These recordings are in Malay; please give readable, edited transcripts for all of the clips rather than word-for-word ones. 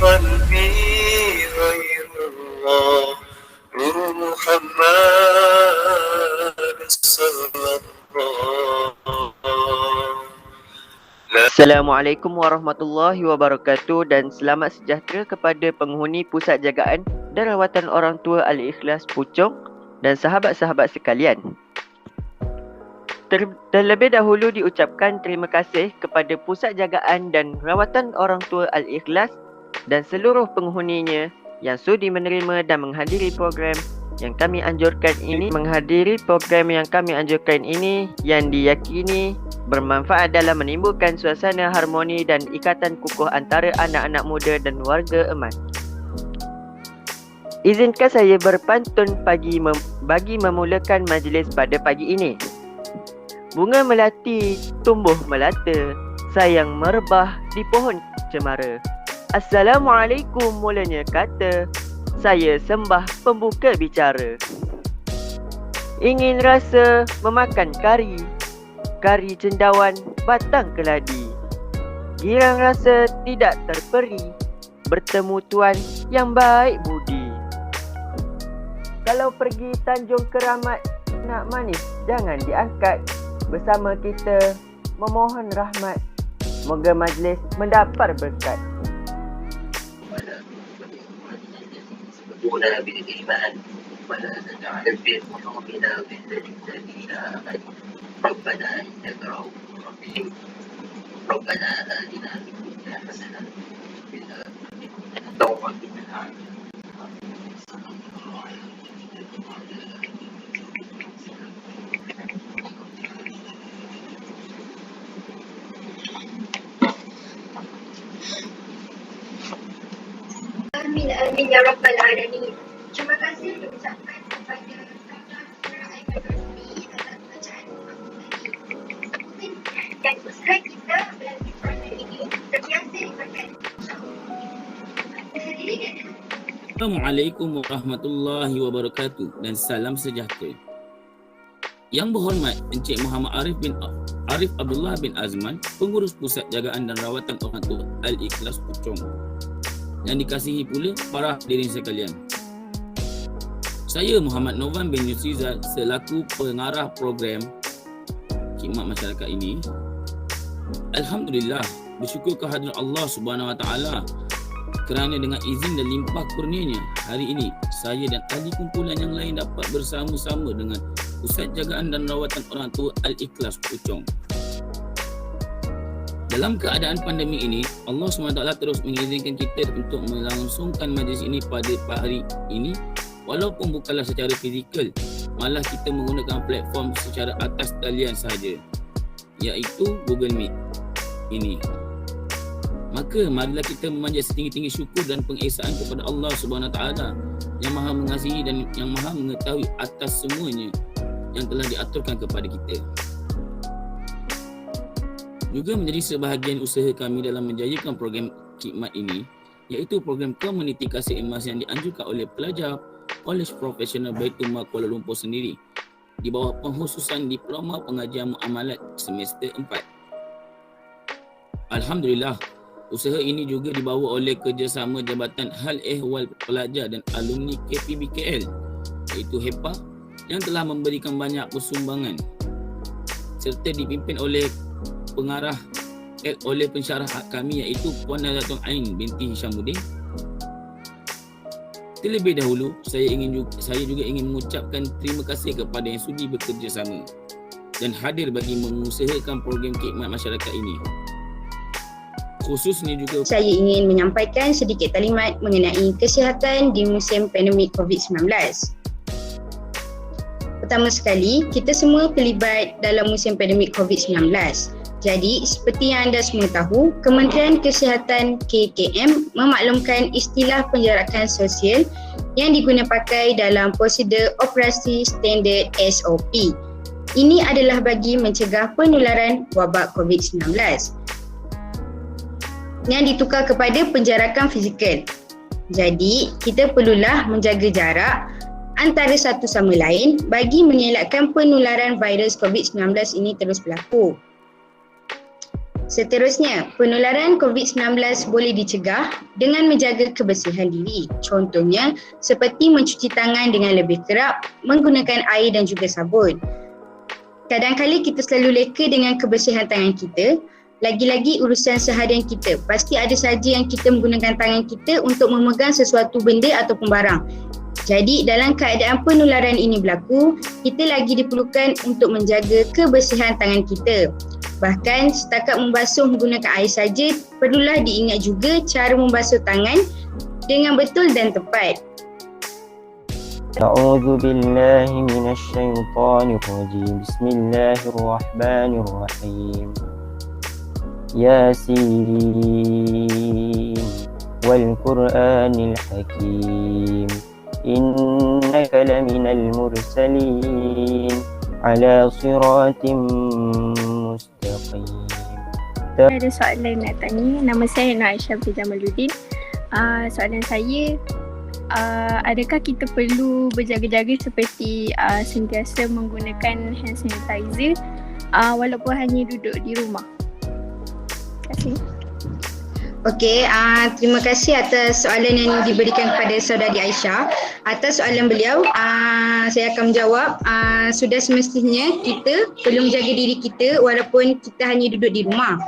قلبي غير الله نور محمد صلى الله. Assalamualaikum warahmatullahi wabarakatuh dan selamat sejahtera kepada penghuni Pusat Jagaan dan Rawatan Orang Tua Al-Ikhlas Puchong dan sahabat-sahabat sekalian. Terlebih dahulu diucapkan terima kasih kepada Pusat Jagaan dan Rawatan Orang Tua Al-Ikhlas dan seluruh penghuninya yang sudi menerima dan menghadiri program yang kami anjurkan ini, yang diyakini bermanfaat dalam menimbulkan suasana harmoni dan ikatan kukuh antara anak-anak muda dan warga emas. Izinkan saya berpantun bagi memulakan majlis pada pagi ini. Bunga melati tumbuh melata, sayang merebah di pohon cemara. Assalamualaikum mulanya kata, saya sembah pembuka bicara. Ingin rasa memakan kari cendawan batang keladi. Girang rasa tidak terperi, bertemu tuan yang baik budi. Kalau pergi Tanjung Keramat nak manis jangan diangkat. Bersama kita memohon rahmat, moga majlis mendapat berkat. ربنا بالإيمان ولا تجعل في قلوبنا غلا للذين آمنوا ربنا إنك رؤوف رحيم ربنا آتنا في الدنيا حسنة وفي الآخرة حسنة وقنا عذاب Amin, amin ya rabbal alamin. Terima kasih diucapkan kepada dalam bacaan dan usaha kita melalui program ini terbiasa dipakai. Assalamualaikum warahmatullahi wabarakatuh dan salam sejahtera. Yang berhormat Encik Muhammad Arif Abdullah bin Azman, Pengurus Pusat Jagaan dan Rawatan Orang Tua Al-Ikhlas Puchong. Yang dikasihi pula para hadirin sekalian. Saya Muhammad Novan bin Yusrizal selaku pengarah program khidmat masyarakat ini. Alhamdulillah, bersyukur kehadiran Allah Subhanahu Wa Taala kerana dengan izin dan limpah kurnianya hari ini saya dan ahli kumpulan yang lain dapat bersama-sama dengan Pusat Jagaan dan Rawatan Orang Tua Al-Ikhlas Puchong. Dalam keadaan pandemik ini, Allah SWT terus mengizinkan kita untuk melangsungkan majlis ini pada hari ini walaupun bukanlah secara fizikal, malah kita menggunakan platform secara atas talian sahaja, iaitu Google Meet ini. Maka marilah kita memanjat setinggi-tinggi syukur dan pengesaan kepada Allah SWT yang Maha Mengasihi dan yang Maha Mengetahui atas semuanya yang telah diaturkan kepada kita. Juga menjadi sebahagian usaha kami dalam menjayakan program khidmat ini, iaitu program Komuniti Kasih Emas yang dianjurkan oleh pelajar Kolej Profesional Baitul Mal Kuala Lumpur sendiri di bawah pengkhususan Diploma Pengajian Muamalat semester 4. Alhamdulillah, usaha ini juga dibawa oleh kerjasama Jabatan Hal Ehwal Pelajar dan Alumni KPBKL, iaitu HEPA, yang telah memberikan banyak persumbangan serta dipimpin oleh pensyarah kami iaitu Puan Datuk Ain binti Hishamuddin. Terlebih dahulu, saya juga ingin mengucapkan terima kasih kepada yang sudi bekerjasama dan hadir bagi mengusahakan program khidmat masyarakat ini. Khususnya juga saya ingin menyampaikan sedikit taklimat mengenai kesihatan di musim pandemik COVID-19. Pertama sekali, kita semua terlibat dalam musim pandemik COVID-19. Jadi, seperti yang anda semua tahu, Kementerian Kesihatan KKM memaklumkan istilah penjarakan sosial yang diguna pakai dalam prosedur operasi standard SOP. Ini adalah bagi mencegah penularan wabak COVID-19 yang ditukar kepada penjarakan fizikal. Jadi, kita perlulah menjaga jarak antara satu sama lain bagi mengelakkan penularan virus COVID-19 ini terus berlaku. Seterusnya, penularan COVID-19 boleh dicegah dengan menjaga kebersihan diri. Contohnya, seperti mencuci tangan dengan lebih kerap, menggunakan air dan juga sabun. Kadang-kala kita selalu leka dengan kebersihan tangan kita. Lagi-lagi urusan seharian kita. Pasti ada saja yang kita menggunakan tangan kita untuk memegang sesuatu benda ataupun barang. Jadi dalam keadaan penularan ini berlaku, kita lagi diperlukan untuk menjaga kebersihan tangan kita. Bahkan setakat membasuh menggunakan air saja, perlulah diingat juga cara membasuh tangan dengan betul dan tepat. أعوذ بالله من الشيطان الرجيم بسم الله الرحمن الرحيم ياسين والقرآن الحكيم إنك لمن المرسلين على صراط مستقيم. Ada soalan nak tanya. Nama saya Nur Aisyah bin Jamaluddin. Soalan saya, adakah kita perlu berjaga-jaga seperti sentiasa menggunakan hand sanitizer walaupun hanya duduk di rumah? Terima kasih. Okey, terima kasih atas soalan yang diberikan kepada saudari Aisyah. Atas soalan beliau, saya akan menjawab. Sudah semestinya kita perlu menjaga diri kita walaupun kita hanya duduk di rumah.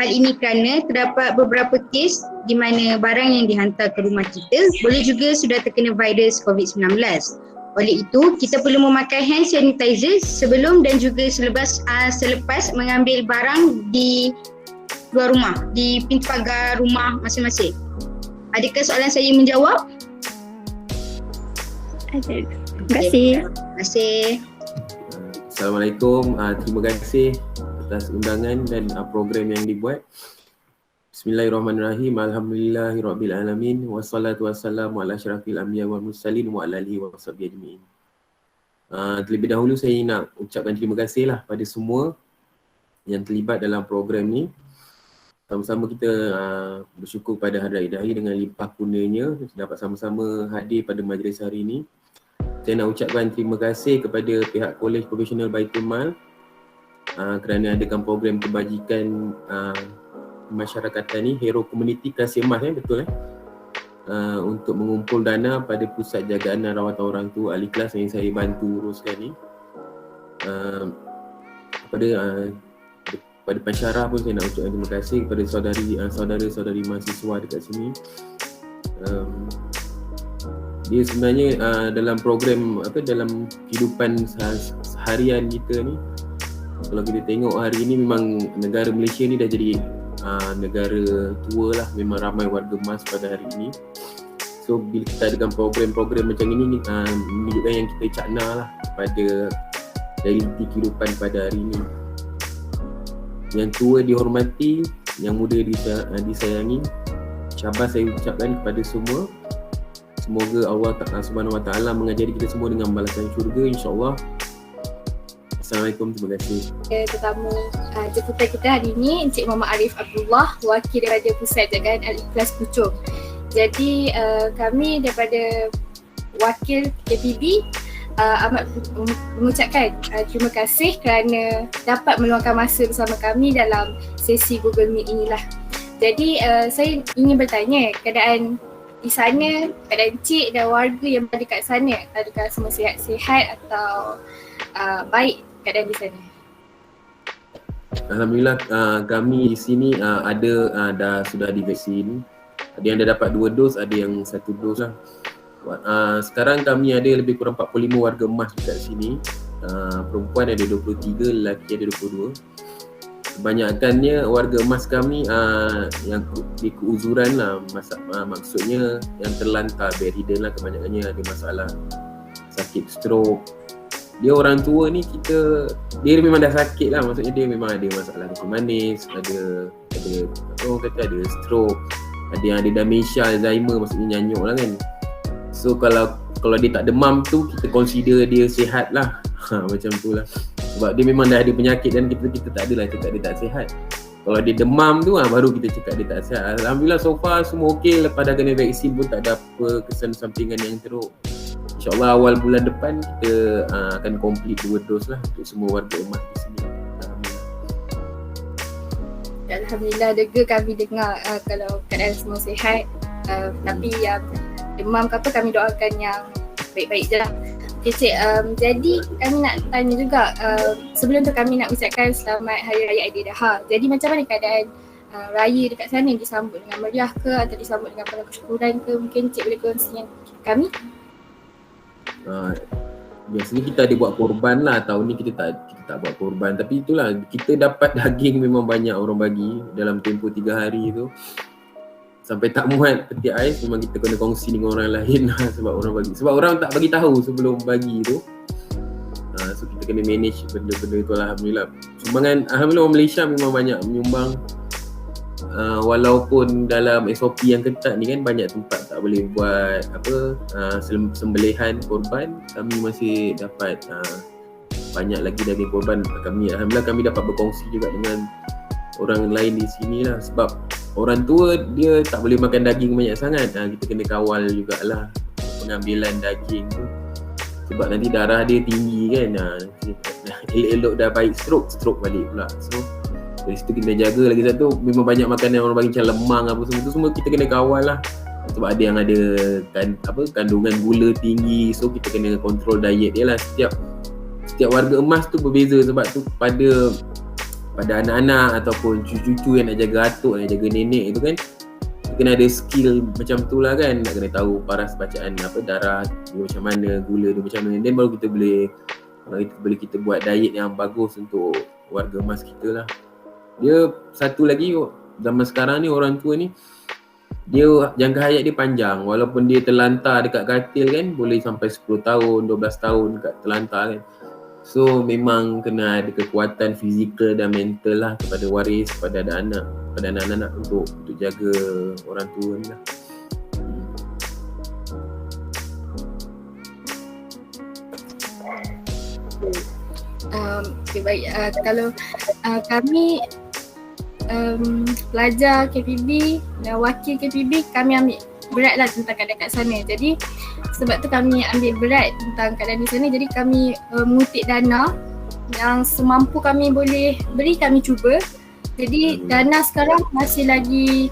Hal ini kerana terdapat beberapa kes di mana barang yang dihantar ke rumah kita boleh juga sudah terkena virus COVID-19. Oleh itu, kita perlu memakai hand sanitizer sebelum dan juga selepas mengambil barang di luar rumah, di pintu pagar rumah masing-masing. Adakah soalan saya menjawab? Ada. Terima kasih. Terima kasih. Assalamualaikum. Terima kasih atas undangan dan program yang dibuat. Bismillahirrahmanirrahim. Alhamdulillahirabbil-alamin. Wassalatu wassalamu ala asyrafil anbiya wal mursalin wa ala alihi wa sahbihi ajma'in. Terlebih dahulu saya nak ucapkan terima kasih lah pada semua yang terlibat dalam program ni. Sama-sama kita bersyukur pada Hadrat Ilahi dengan limpah kurnianya dapat sama-sama hadir pada majlis hari ini. Saya nak ucapkan terima kasih kepada pihak Kolej Profesional Baitul Mal kerana adakan program kebajikan masyarakatan ni, Hero Community Kasih Emas, betul untuk mengumpul dana pada Pusat Jagaan dan Rawatan Orang Tua Al-Ikhlas yang saya bantu uruskan ni. Pada pensyarah pun saya nak ucapkan terima kasih kepada saudara-saudari mahasiswa dekat sini. Dia sebenarnya dalam program dalam kehidupan seharian kita ni, kalau kita tengok hari ni memang negara Malaysia ni dah jadi negara tua lah, memang ramai warga emas pada hari ini. So bila kita adakan program-program macam ini menunjukkan yang kita cakna lah pada realiti kehidupan pada hari ini. Yang tua dihormati, yang muda disayangi. Syabas saya ucapkan kepada semua. Semoga Allah Subhanahu Wa Taala mengajari kita semua dengan balasan syurga, insya-Allah. Assalamualaikum, terima kasih. Tetamu jemputan kita hari ini Encik Muhammad Arif Abdullah, wakil daripada Pusat Jagaan Al-Ikhlas Puchong. Jadi kami daripada wakil KPB amat mengucapkan terima kasih kerana dapat meluangkan masa bersama kami dalam sesi Google Meet inilah. Jadi saya ingin bertanya, keadaan di sana, keadaan Encik dan warga yang berada kat sana, adakah semua sihat-sihat atau baik keadaan di sana? Alhamdulillah, kami di sini sudah divaksin. Ada yang dah dapat 2 dos, ada yang 1 dos lah. Sekarang kami ada lebih kurang 45 warga emas dekat sini. Perempuan ada 23, lelaki ada 22. Kebanyakannya warga emas kami yang di keuzuran lah, maksudnya yang terlantar, bedridden lah, kebanyakannya ada masalah sakit stroke. Dia orang tua ni dia memang dah sakit lah, maksudnya dia memang ada masalah kencing manis, ada stroke, ada yang ada dementia, Alzheimer, maksudnya nyanyuk lah kan. So kalau dia tak demam tu, kita consider dia sihat lah. Macam tu lah. Sebab dia memang dah ada penyakit dan kita tak adalah cakap dia tak sihat. Kalau dia demam tu baru kita cakap dia tak sihat. Alhamdulillah so far semua okey. Lepas dah kena vaksin pun tak ada apa kesan sampingan yang teruk. InsyaAllah awal bulan depan kita akan complete 2 dos lah untuk semua warga emas di sini. Alhamdulillah lega kami dengar kalau keadaan semua sihat. Tapi yang demam ke apa kami doakan yang baik-baik je lah. Okay Cik, jadi kami nak tanya juga, sebelum tu kami nak ucapkan selamat Hari Raya Aidiladha. Jadi macam mana keadaan raya dekat sana, disambut dengan meriah ke atau disambut dengan penuh kesyukuran ke? Mungkin Cik boleh kongsi dengan kami? Biasanya kita ada buat korban lah. Tahun ni kita tak buat korban. Tapi itulah, kita dapat daging memang banyak orang bagi dalam tempoh 3 hari tu. Sampai tak muat peti ais, memang kita kena kongsi dengan orang lain lah sebab orang bagi. Sebab orang tak bagi tahu sebelum bagi tu. So kita kena manage benda-benda tu lah. Alhamdulillah. Sumbangan, Alhamdulillah orang Malaysia memang banyak menyumbang. Walaupun dalam SOP yang ketat ni kan banyak tempat tak boleh buat sembelihan korban, kami masih dapat banyak lagi daging korban. Alhamdulillah kami dapat berkongsi juga dengan orang lain di sini lah. Sebab orang tua dia tak boleh makan daging banyak sangat. Kita kena kawal jugalah pengambilan daging tu. Sebab nanti darah dia tinggi kan. Elok-elok dah baik stroke balik pula. So dari situ kita jaga. Lagi satu, memang banyak makanan orang bagi macam lemang apa semua tu semua kita kena kawal lah. Sebab ada yang ada kandungan gula tinggi. So kita kena kontrol diet dia lah. Setiap warga emas tu berbeza. Sebab tu pada anak-anak ataupun cucu-cucu yang nak jaga atuk, nak jaga nenek tu kan, kita kena ada skill macam tu lah kan. Nak kena tahu paras bacaan darah dia macam mana, gula dia macam mana. Dan baru kita boleh kita buat diet yang bagus untuk warga emas kita lah. Dia satu lagi, zaman sekarang ni orang tua ni dia jangka hayat dia panjang. Walaupun dia terlantar dekat katil kan, boleh sampai 10 tahun, 12 tahun dekat terlantar kan. So memang kena ada kekuatan fizikal dan mental lah kepada waris, kepada anak-anak untuk jaga orang tua ni lah. Okay, baik. Kalau kami pelajar KPB dan wakil KPB, kami ambil berat lah tentang keadaan kat sana. Jadi sebab tu kami ambil berat tentang keadaan di sana. Jadi kami mengutip dana yang semampu kami boleh beri, kami cuba. Jadi dana sekarang masih lagi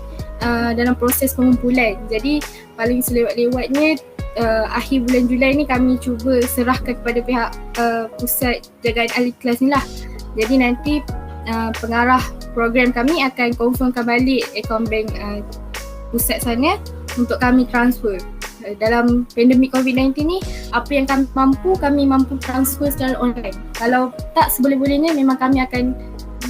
dalam proses pengumpulan. Jadi paling selewat-lewatnya akhir bulan Julai ni kami cuba serahkan kepada pihak pusat jagaan ahli kelas ni lah. Jadi nanti pengarah program kami akan confirmkan balik akaun bank pusat sana untuk kami transfer. Dalam pandemik COVID-19 ni, apa yang kami mampu transfer secara online. Kalau tak seboleh-bolehnya memang kami akan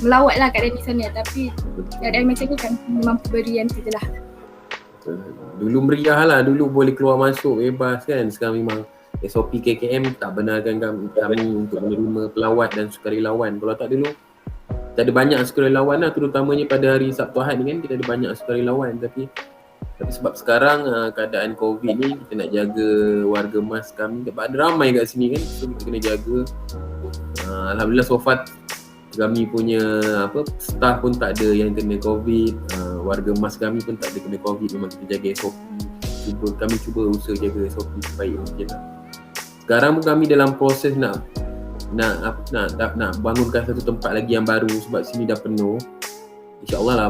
melawat lah keadaan di sana. Tapi keadaan macam ni kami mampu beri yang tu je lah. Dulu meriah lah, dulu boleh keluar masuk bebas kan. Sekarang memang SOP KKM tak benarkan kami untuk menerima pelawat dan sukarelawan. Kalau tak dulu, kita ada banyak sukarelawan lah, terutamanya pada hari Sabtu Ahad ni kan, kita ada banyak sukarelawan. Tapi sebab sekarang keadaan COVID ni, kita nak jaga warga emas kami. Sebab ada ramai kat sini kan, so kita kena jaga. Alhamdulillah so far kami punya staff pun tak ada yang kena COVID. Warga emas kami pun tak ada kena COVID. Memang kita jaga SOP. Kami cuba usaha jaga SOP sebaik mungkin lah. Sekarang pun kami dalam proses nak bangunkan satu tempat lagi yang baru sebab sini dah penuh. InsyaAllah lah,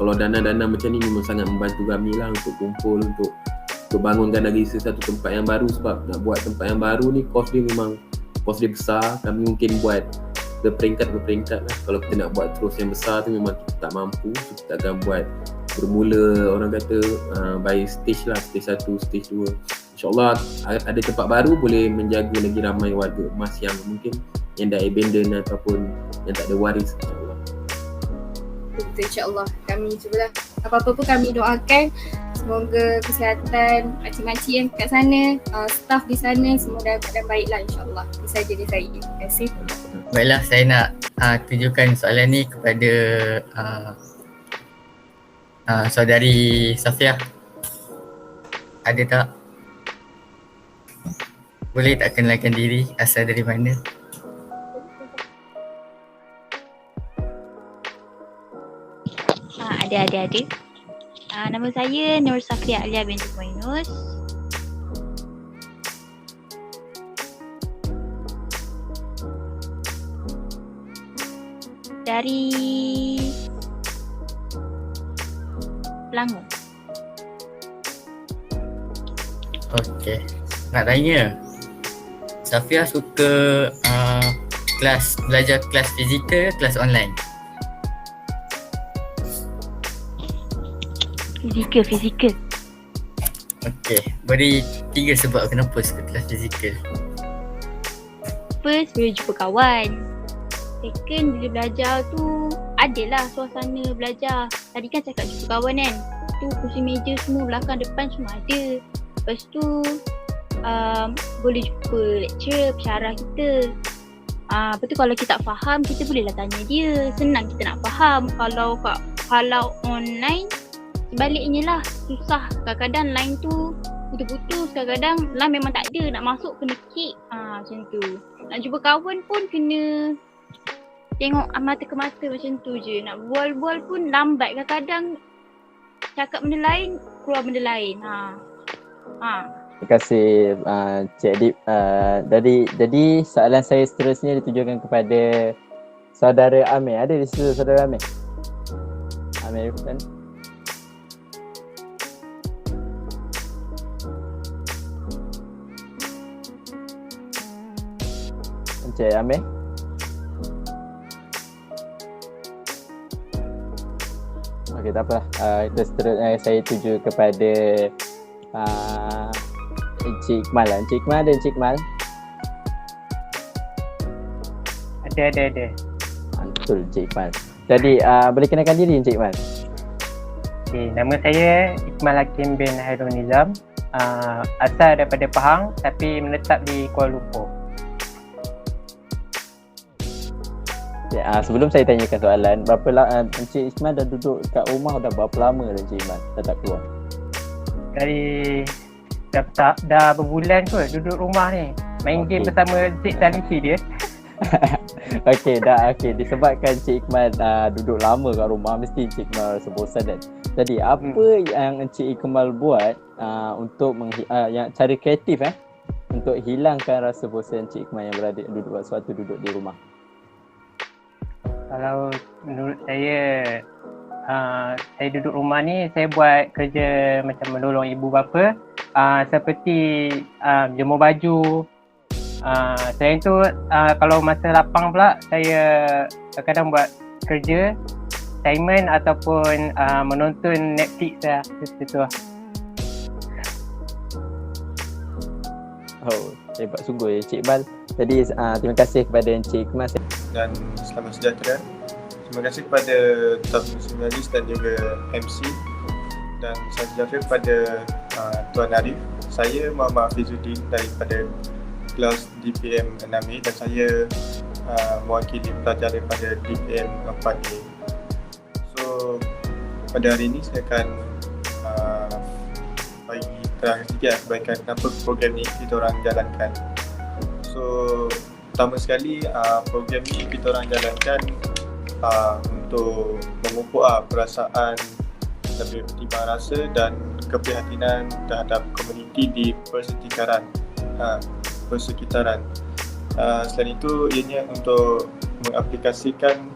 kalau dana-dana macam ni memang sangat membantu kami lah untuk kumpul, untuk bangunkan lagi satu tempat yang baru. Sebab nak buat tempat yang baru ni kos dia besar. Kami mungkin buat berperingkat lah. Kalau kita nak buat terus yang besar tu memang kita tak mampu. So kita akan buat bermula, orang kata by stage lah, stage 1, stage 2. InsyaAllah ada tempat baru boleh menjaga lagi ramai warga emas yang mungkin yang dah abandon ataupun yang tak ada waris, insyaAllah. Betul, insyaAllah. Kami cubalah. Apa-apa pun kami doakan semoga kesihatan makcik-makcik yang kat sana, staff di sana semua dalam keadaan baik lah, insyaAllah. Itu saja dari saya. Terima kasih. Baiklah, saya nak tujukan soalan ni kepada saudari Safia. Ada tak? Boleh tak kenalkan diri, asal dari mana? Ada. Nama saya Nur Safia Alia binti Muinus. Dari Selangor. Okey. Nak tanya, Safia suka belajar kelas fizikal, kelas online? Fizikal. Okey, beri 3 sebab kenapa suka kelas fizikal. First, bila jumpa kawan. Second, bila belajar tu adalah suasana belajar. Tadi kan cakap jumpa kawan kan. Tu kursi meja semua, belakang depan semua ada. Lepas tu boleh jumpa lecturer, pensyarah kita. Lepas tu kalau kita tak faham, kita bolehlah tanya dia. Senang kita nak faham. Kalau online, sebaliknya lah, susah. Kadang-kadang line tu putus-putus, kadang-kadang line memang tak ada. Nak masuk kena kick. Macam tu. Nak jumpa kawan pun kena tengok mata ke mata macam tu je. Nak bual-bual pun lambat. Kadang-kadang cakap benda lain, keluar benda lain. Terima kasih Cik Adib. Jadi soalan saya seterusnya ditujukan kepada saudara Amir. Ada di situ saudara Amir? Amir kan? Cik Amir? Okey, tak apalah. Itu seterusnya saya tuju kepada Encik Iqmal lah. Encik Iqmal ada Encik Iqmal? Ada. Betul Encik Iqmal. Jadi boleh kenalkan diri Encik Iqmal? Okay, nama saya Iqmal Hakim bin Hairul Nizam. Asal daripada Pahang tapi menetap di Kuala Lumpur. Okay, sebelum saya tanyakan soalan, Encik Iqmal dah duduk kat rumah dah berapa lama dah Encik Iqmal? Dah tak keluar? Dari dah berbulan kot duduk rumah ni. Main game bersama Cik Salisi dia. Okey, disebabkan Encik Iqmal duduk lama kat rumah, mesti Encik Iqmal rasa bosan kan. Jadi apa yang Encik Iqmal buat untuk yang cara kreatif untuk hilangkan rasa bosan Encik Iqmal yang duduk di rumah? Kalau menurut saya duduk rumah ni, saya buat kerja macam menolong ibu bapa, seperti jemur baju. Selain tu, kalau masa lapang pula, saya kadang-kadang buat kerja, assignment ataupun menonton Netflix lah, macam tu lah. Oh, hebat sungguh Encik Iqbal. Jadi terima kasih kepada Encik Iqbal. Dan selamat sejahtera. Terima kasih kepada Tuan Jurnalis dan juga MC. Dan selamat sejahtera kepada Tuan Arif. Saya Muhammad Hafizuddin daripada kelas DPM 6A dan saya mewakili pelajar daripada DPM 4A. So pada hari ini saya akan bagi terang sedikit kebaikan kenapa program ni kita orang jalankan. So pertama sekali program ni kita orang jalankan untuk memupuk perasaan lebih bertimbang rasa dan keprihatinan terhadap komuniti di persekitaran. Selain itu ianya untuk mengaplikasikan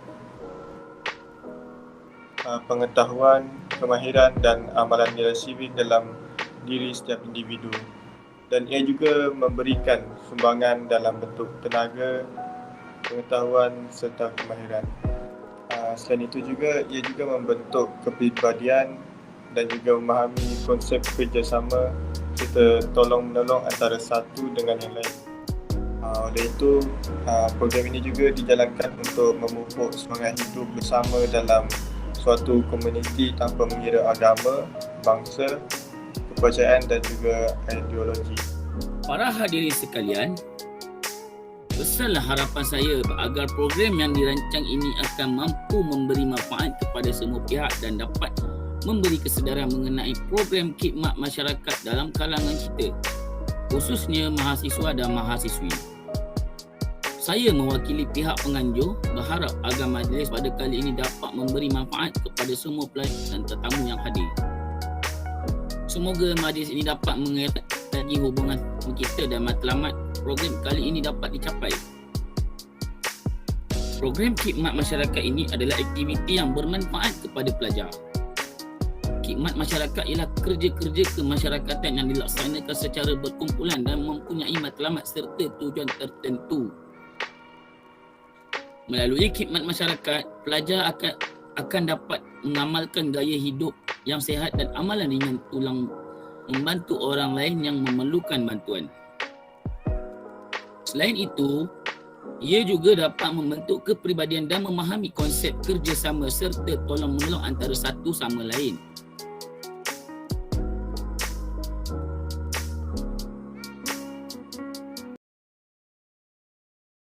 pengetahuan, kemahiran dan amalan nilai sivik dalam diri setiap individu. Dan ia juga memberikan sumbangan dalam bentuk tenaga, pengetahuan serta kemahiran. Selain itu juga, ia juga membentuk kepribadian dan juga memahami konsep kerjasama serta tolong-menolong antara satu dengan yang lain. Oleh itu, program ini juga dijalankan untuk memupuk semangat hidup bersama dalam suatu komuniti tanpa mengira agama, bangsa, kepercayaan dan juga ideologi. Para hadirin sekalian, besarlah harapan saya agar program yang dirancang ini akan mampu memberi manfaat kepada semua pihak dan dapat memberi kesedaran mengenai program khidmat masyarakat dalam kalangan kita, khususnya mahasiswa dan mahasiswi. Saya mewakili pihak penganjur berharap agar majlis pada kali ini dapat memberi manfaat kepada semua pelajar dan tetamu yang hadir. Semoga majlis ini dapat mengeratkan hubungan kita dan matlamat program kali ini dapat dicapai. Program khidmat masyarakat ini adalah aktiviti yang bermanfaat kepada pelajar. Khidmat masyarakat ialah kerja-kerja kemasyarakatan yang dilaksanakan secara berkumpulan dan mempunyai matlamat serta tujuan tertentu. Melalui khidmat masyarakat, pelajar akan dapat mengamalkan gaya hidup yang sihat dan amalan ringan tulang membantu orang lain yang memerlukan bantuan. Selain itu, ia juga dapat membentuk kepribadian dan memahami konsep kerjasama serta tolong-menolong antara satu sama lain.